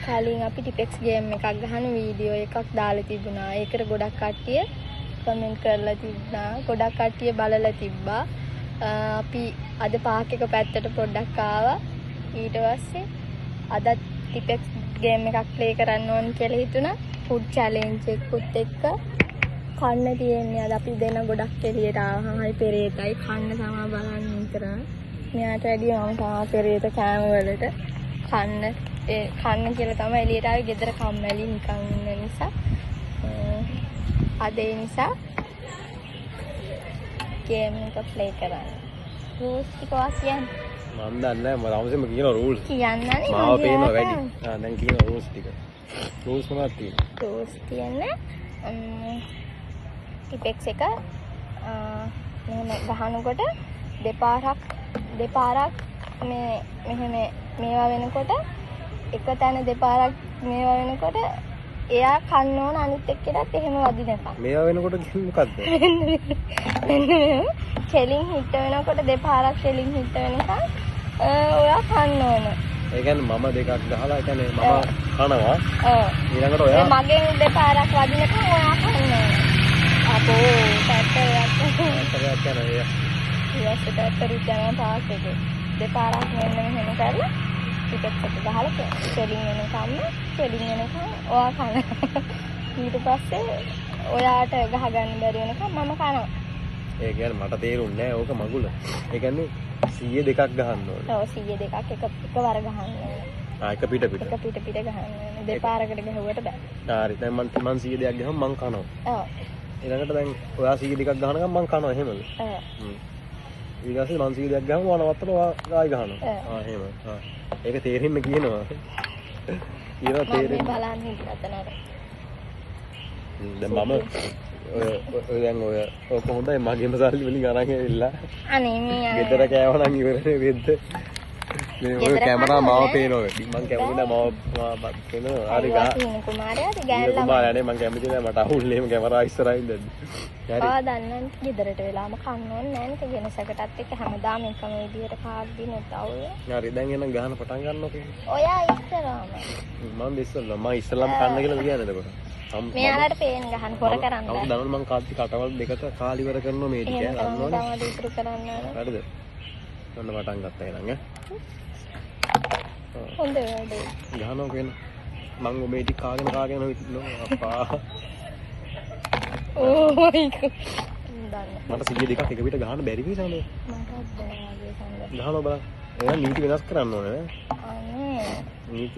කලින් අපි ටිපෙක්ස් ගේම් එකක් ගහන වීඩියෝ එකක් දාලා තිබුණා. ඒකට ගොඩක් කට්ටිය කමෙන්ට් කරලා තිබුණා. ගොඩක් කට්ටිය බලලා තිබ්බා. අපි අද පාක් එක පැත්තට පොඩ්ඩක් ආවා. ඊට පස්සේ අද ටිපෙක්ස් ගේම් එකක් ප්ලේ කරන්න ඕන කියලා හිතුණා. ෆුඩ් චැලෙන්ජ් එකකුත් එක්ක කන්න තියෙන්නේ. අද අපි දෙන ගොඩක් එළියට ආවා. හරි පෙරේතයි කන්න තමයි බලන්න විතරයි. මෙයාට වැඩිය මම තමයි පෙරේත කෑම වලට කන්න කියලා තමයි එළියට ආවේ. ගෙදර කම්මැලි නිකන් ඉන්න නිසා. අද ඒ නිසා ගේම් එක ප්ලේ කරන්න. රූල්ස් ටික කියන්නේ මම දන්නේ නැහැ. මම අවශ්‍යම කියන රූල්ස් කියන්නනේ. මාව පේනවා වැඩි. දැන් කියන රූල්ස් ටික. රූල්ස් මොනවද තියෙන්නේ? රූල්ස් තියන්නේ ටිපෙක්ස් එක මෙහෙම ගහනකොට දෙපාරක් මෙහෙම මේවා වෙනකොට එක තැන දෙපාරක් මේවා වෙනකොට එයා කන්න ඕන අනිත් එක්කෙනාත් එහෙම වදිනකම්. මේවා වෙනකොට කියන්නේ මොකද්ද? මෙන්න කෙලින් හිට වෙනකොට දෙපාරක් කෙලින් හිට වෙනකම් ඔයා කන්න ඕන. ඒ කියන්නේ මම දෙකක් ගහලා ඒ කියන්නේ මම කනවා. ඊළඟට ඔයා මගෙන් දෙපාරක් වදිනකම් ඔයා කන්න ඕන. අපෝ පැත්තට කියන්නේ ඊයස්ට යන පාස් එකේ දෙපාරක් මෙන්න මෙහෙම කරලා ටිකට් එක ගහලා කෙලින් වෙනකම් ඔයා කන. ඊට පස්සේ ඔයාට ගහ ගන්න බැරි වෙනකම් මම කනවා. ඒ කියන්නේ මට තේරුන්නේ නැහැ ඕක මගුල. ඒ කියන්නේ 100 දෙකක් ගහන්න ඕනේ. ඔව් 100 දෙකක් එකවර ගහන්න ඕනේ. එක පිට එක පිට ගහන්න ඕනේ. දෙපාරකට ගහුවට බෑ. හරි. දැන් මම 100 දෙකක් ගහම මං කනවා. ඔව්. ඊළඟට දැන් ඔයා 100 දෙකක් ගහනකම් මං කනවා එහෙමද? ඔව්. ඊට පස්සේ මං 100 දෙකක් ගහම වනවත්තන ඔයා ආයි ගහනවා. එහෙම. ඒක තේරෙන්න කියනවා. ඊළඟ තේරෙන්න බලන්න හිතනතනර. දැන් මම ඔය දැන් ඔය කොහොමද මගේම සල්ලි වලින් අරන් ඇවිල්ලා අනේ මේ ගෙදර කෑවනම් ඉවරනේ වෙද්ද මේ ඔය කැමරා මාව පේනවා වැඩි මං කැමති නෑ මාව පේනවා හරි ගා කුමාරයාද ගෑල්ලා කුමාරයා මං කැමති නෑ මට අහුල්නේ එහෙම කැමරා ඉස්සරහින් දැද්දි හරි දන්නන් ගෙදරට වෙලාම කන්න ඕනේ නෑ නේ වෙනසකටත් එක්ක හැමදාම එකම විදියට කාඩ් දිනුත් අවුල හරි දැන් එනම් ගහන පටන් ගන්නකො ඔයා ඉස්සරහම මම ඉස්සෙල්ලාම කන්න කියලා කියන්නේ එතකොට මෙයාලට පේන ගහන පොර කරන්න. අවු දනවල මං කාටි කටවල් දෙකට කාලි ඉවර කරනවා මේ ටික ගන්නවනේ. තමයි ඉතුරු කරන්න ඕන. හරිද? ඔන්න පටන් ගත්තා එහෙනම් ඈ. හොඳ වැඩේ. ගහනවා කියන මං මේ ටික කාගෙන හිටිනවා අප්පා. ඕ මයි ගොඩ්. මට 100 දෙකක් එක පිට ගහන්න බැරි වෙයි සමේ. මටත් බෑ වගේ සංගත. ගහනවා බලන්න. එහෙනම් නීති වෙනස් කරන්න ඕනේ නේ. අනේ. නීති